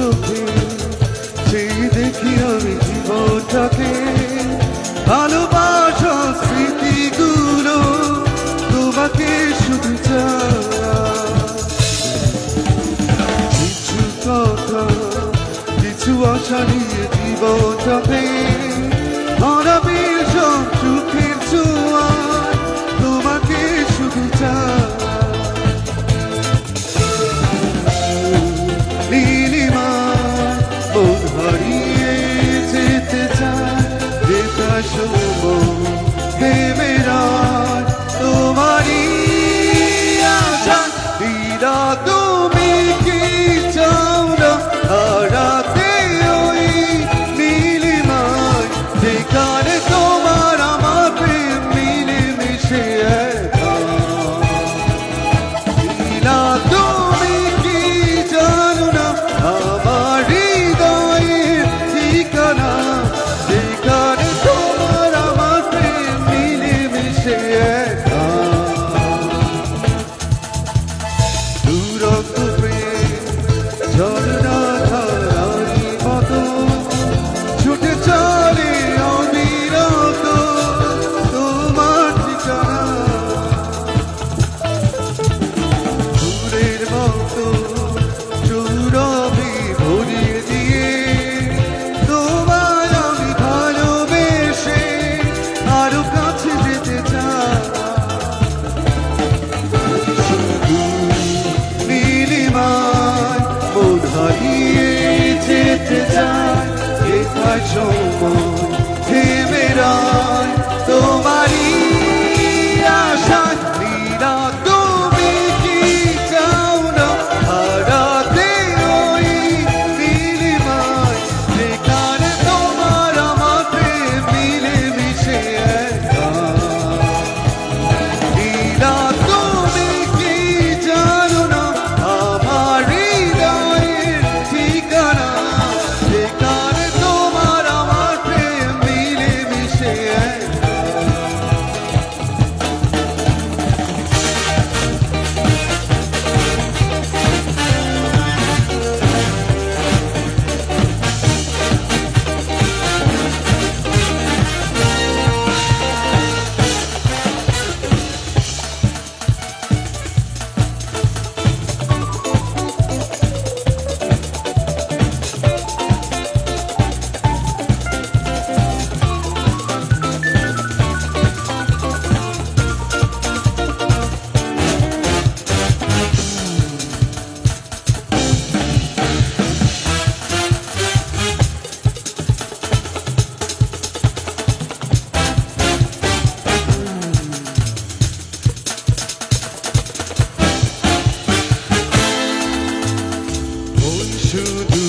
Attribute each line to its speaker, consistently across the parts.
Speaker 1: চোখে সেই দেখি আমি জীবনটাকে ভালোবাসা স্মৃতিগুলো তোমাকে শুধু কিছু কথা কিছু আশা নিয়ে জীবনটাকে হারাবির সব চোখের ছোঁয়া তোমাকে শুধু নীলিমা মন হারিয়ে যেতে চায় যেটা সময় মেরা তোমারই আশা দিলা তুমি কি চাও না হারাতে ওই নীলিমায় যেখানে তোমার আমার প্রেম মিলে মিশে একা দিলা তুমি কি জানো না আমার হৃদয়ের ঠিকানা যেখানে তোমার আমার প্রেম মিলে মিশে একা দুরন্ত প্রেম ঝর্ণা ধারারি মতো ছুটে চলে অবিরত তোমার ঠিকানা দূরের মতো চৌরভি ভরিয়ে দিয়ে তোমায় আমি ভালোবেসে আরো কাছে যেতে চাই নীলিমায় মন হারিয়ে যেতে চায় যেথায় সময় থেমে রয় তোমারই আশায় নীলা তুমি কি চাও না হারাতে ওই নীলিমায় যেখানে তোমার আমার প্রেম মিলে মিশে একা নীলা তুমি কি জানো না আমার হৃদয়ের ঠিকানা যেখানে তোমার আমার প্রেম মিলে মিশে একা শুধু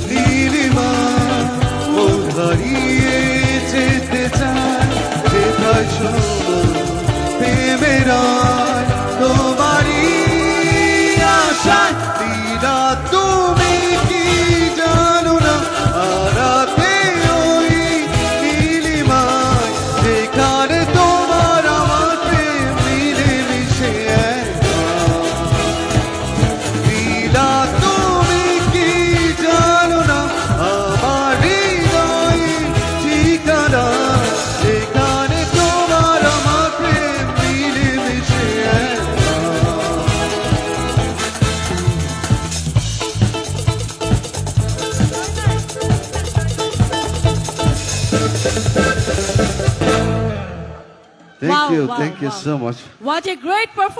Speaker 1: নীলিমা মন হারিয়ে যেতে চায় যেথায় সময় থেমে রয় তোমারই আশায় নীলা তুমি কি জানো না হারাতে ওই নীলিমায় যেখানে তোমার আমার প্রেম মিলে মিশে একা নীলা তুমি কি জানো না আমার হৃদয়ের ঠিকানা যেখানে তোমার আমার প্রেম মিলে মিশে একা
Speaker 2: Thank you so much.
Speaker 3: What a great performance.